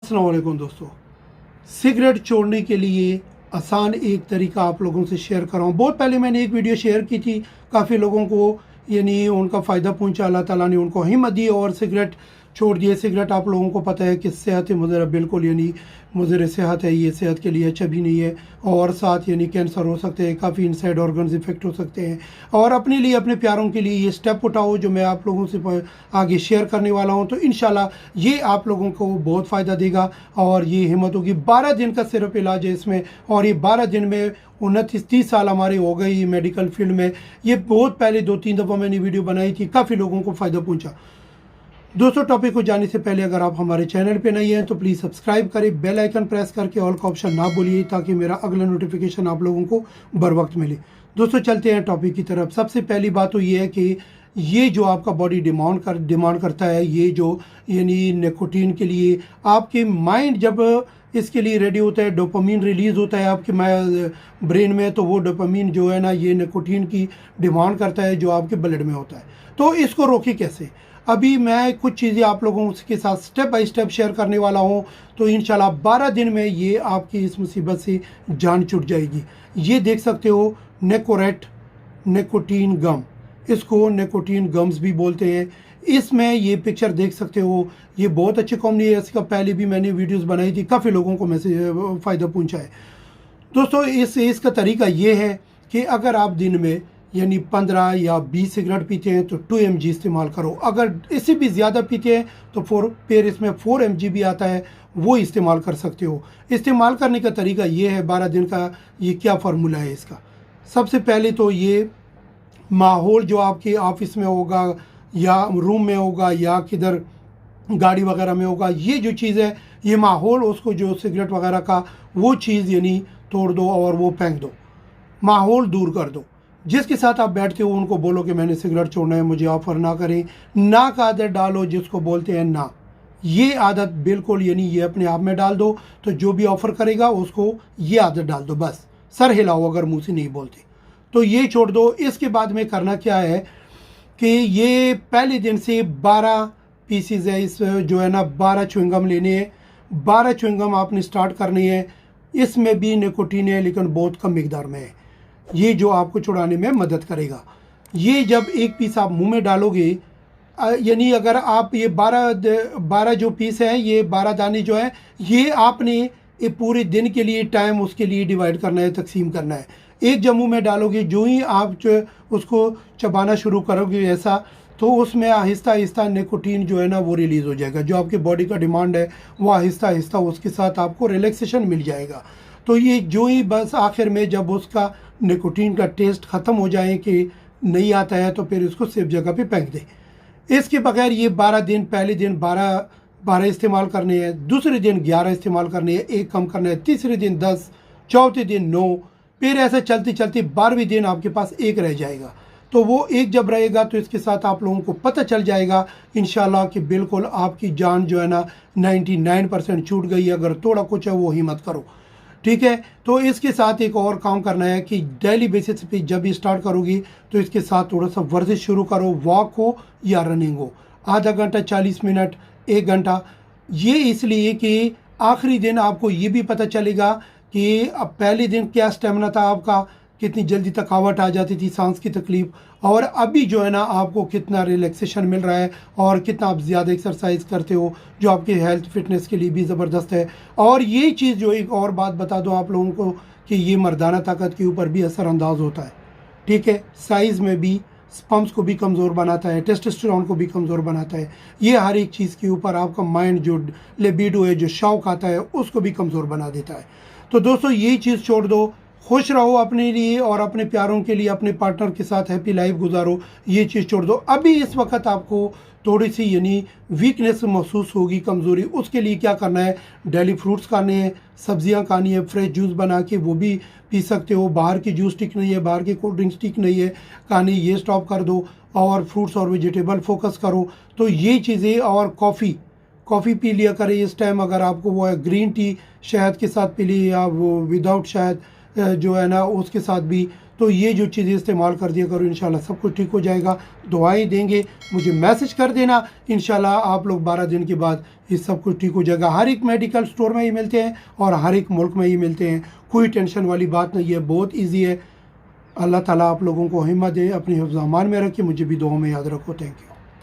अस्सलाम वालेकुम दोस्तों। सिगरेट छोड़ने के लिए आसान एक तरीका आप लोगों से शेयर कर रहा हूँ। बहुत पहले मैंने एक वीडियो शेयर की थी, काफ़ी लोगों को यानी उनका फ़ायदा पहुँचा, अल्लाह ताला ने उनको हिम्मत दी और सिगरेट छोड़ दिए। सिगरेट आप लोगों को पता है कि सेहत मुज़र बिल्कुल यानी मुज़र सेहत है, ये सेहत के लिए अच्छा भी नहीं है और साथ यानी कैंसर हो सकते हैं, काफ़ी इनसाइड ऑर्गन्स इफेक्ट हो सकते हैं। और अपने लिए अपने प्यारों के लिए ये स्टेप उठाओ जो मैं आप लोगों से आगे शेयर करने वाला हूँ, तो इंशाल्लाह ये आप लोगों को बहुत फ़ायदा देगा और ये हिम्मत होगी। 12 दिन का सिर्फ इलाज है इसमें और ये 12 दिन में 29-30 साल हमारे हो गए ये मेडिकल फील्ड में। ये बहुत पहले 2-3 दफ़ा मैंने वीडियो बनाई थी, काफ़ी लोगों को फ़ायदा पहुँचा। दोस्तों, टॉपिक को जाने से पहले अगर आप हमारे चैनल पे नहीं हैं तो प्लीज़ सब्सक्राइब करें, बेल आइकन प्रेस करके ऑल का ऑप्शन ना भूलिए ताकि मेरा अगला नोटिफिकेशन आप लोगों को बर वक्त मिले। दोस्तों, चलते हैं टॉपिक की तरफ। सबसे पहली बात तो ये है कि ये जो आपका बॉडी डिमांड करता है, ये जो यानी निकोटीन के लिए आपके माइंड जब इसके लिए रेडी होता है, डोपामीन रिलीज़ होता है आपके ब्रेन में, तो वो डोपामीन जो है ना ये निकोटीन की डिमांड करता है जो आपके ब्लड में होता है। तो इसको रोके कैसे? अभी मैं कुछ चीज़ें आप लोगों के साथ स्टेप बाय स्टेप शेयर करने वाला हूं, तो इंशाल्लाह 12 दिन में ये आपकी इस मुसीबत से जान छूट जाएगी। ये देख सकते हो नेकोरेट निकोटीन गम, इसको निकोटीन गम्स भी बोलते हैं। इसमें ये पिक्चर देख सकते हो, ये बहुत अच्छी कंपनी है, इसका पहले भी मैंने वीडियोस बनाई थी, काफ़ी लोगों को मैसेज फ़ायदा पहुंचा है। दोस्तों, इसका तरीका ये है कि अगर आप दिन में यानी 15 या 20 सिगरेट पीते हैं तो 2 mg इस्तेमाल करो। अगर इससे भी ज़्यादा पीते हैं तो फिर इसमें 4 mg भी आता है, वो इस्तेमाल कर सकते हो। इस्तेमाल करने का तरीका ये है, 12 दिन का ये क्या फार्मूला है इसका। सबसे पहले तो ये माहौल जो आपके ऑफिस में होगा या रूम में होगा या किधर गाड़ी वगैरह में होगा, ये जो चीज़ है ये माहौल, उसको जो सिगरेट वगैरह का वो चीज़ यानी तोड़ दो और वो फेंक दो, माहौल दूर कर दो। जिसके साथ आप बैठते हो उनको बोलो कि मैंने सिगरेट छोड़ना है, मुझे ऑफ़र ना करें। ना का आदत डालो, जिसको बोलते हैं ना, ये आदत बिल्कुल यानी ये अपने आप में डाल दो। तो जो भी ऑफ़र करेगा उसको ये आदत डाल दो, बस सर हिलाओ अगर मुँह से नहीं बोलते तो ये छोड़ दो। इसके बाद में करना क्या है कि ये पहले दिन से 12 पीसीज है, इस जो है ना 12 च्युइंगम लेने हैं। 12 च्युइंगम आपने स्टार्ट करनी है। इसमें भी निकोटीन है लेकिन बहुत कम मिकदार में है, ये जो आपको छुड़ाने में मदद करेगा। ये जब एक पीस आप मुंह में डालोगे, यानी अगर आप ये 12 जो पीस है, ये 12 दाने जो है, ये आपने ये पूरे दिन के लिए टाइम उसके लिए डिवाइड करना है, तकसीम करना है। एक जब मुँह में डालोगे, जो ही आप जो उसको चबाना शुरू करोगे ऐसा, तो उसमें आहिस्ता आहिस्ता निकोटीन जो है ना वो रिलीज़ हो जाएगा। जो आपकी बॉडी का डिमांड है वो आहिस्ता आहिस्ता उसके साथ आपको रिलैक्सेशन मिल जाएगा। तो ये जो ही बस आखिर में जब उसका निकोटीन का टेस्ट ख़त्म हो जाए कि नहीं आता है, तो फिर इसको सेफ जगह पे फेंक दें। इसके बगैर ये 12 दिन, पहले दिन 12 इस्तेमाल करने हैं, दूसरे दिन 11 इस्तेमाल करने हैं, एक कम करना है, तीसरे दिन 10, चौथे दिन 9, फिर ऐसे चलते चलते 12वें दिन आपके पास एक रह जाएगा। तो वो एक जब रहेगा तो इसके साथ आप लोगों को पता चल जाएगा इंशाल्लाह कि बिल्कुल आपकी जान जो है ना 99% छूट गई। अगर थोड़ा कुछ है वो हिम्मत करो, ठीक है। तो इसके साथ एक और काम करना है कि डेली बेसिस पे जब भी स्टार्ट करोगी तो इसके साथ थोड़ा सा वर्जिश शुरू करो, वॉक हो या रनिंग हो, आधा घंटा, 40 मिनट, 1 घंटा। ये इसलिए कि आखिरी दिन आपको ये भी पता चलेगा कि अब पहले दिन क्या स्टेमिना था आपका, कितनी जल्दी थकावट आ जाती थी, सांस की तकलीफ, और अभी जो है ना आपको कितना रिलैक्सेशन मिल रहा है और कितना आप ज़्यादा एक्सरसाइज करते हो, जो आपके हेल्थ फिटनेस के लिए भी ज़बरदस्त है। और ये चीज़ जो एक और बात बता दो आप लोगों को कि ये मर्दाना ताकत के ऊपर भी असरअंदाज होता है, ठीक है। साइज़ में भी, स्पम्स को भी कमज़ोर बनाता है, टेस्टोस्टेरोन को भी कमज़ोर बनाता है। ये हर एक चीज़ के ऊपर आपका माइंड जो लिबिडो है, जो शौक़ आता है, उसको भी कमज़ोर बना देता है। तो दोस्तों, ये चीज़ छोड़ दो, खुश रहो अपने लिए और अपने प्यारों के लिए, अपने पार्टनर के साथ हैप्पी लाइफ गुजारो। ये चीज़ छोड़ दो। अभी इस वक्त आपको थोड़ी सी यानी वीकनेस महसूस होगी, कमज़ोरी, उसके लिए क्या करना है, डेली फ्रूट्स खाने हैं, सब्जियां खानी है, फ्रेश जूस बना के वो भी पी सकते हो। बाहर की जूस ठीक नहीं है, बाहर की कोल्ड ड्रिंक्स ठीक नहीं है खानी, ये स्टॉप कर दो और फ्रूट्स और वेजिटेबल फोकस करो। तो ये चीज़ें, और कॉफ़ी पी लिया करें इस टाइम, अगर आपको वो है ग्रीन टी शहद के साथ पी ली या वो विदाउट शहद जो है ना उसके साथ भी। तो ये जो चीज़ें इस्तेमाल कर दिया करो, इंशाल्लाह सब कुछ ठीक हो जाएगा। दुआएं देंगे, मुझे मैसेज कर देना, इंशाल्लाह आप लोग 12 दिन के बाद ये सब कुछ ठीक हो जाएगा। हर एक मेडिकल स्टोर में ये मिलते हैं और हर एक मुल्क में ये मिलते हैं, कोई टेंशन वाली बात नहीं है, बहुत ईजी है। अल्लाह ताला आप लोगों को हिम्मत दे, अपनी हिफ्ज़ अमान में रखे, मुझे भी दुआ में याद रखो। Thank you.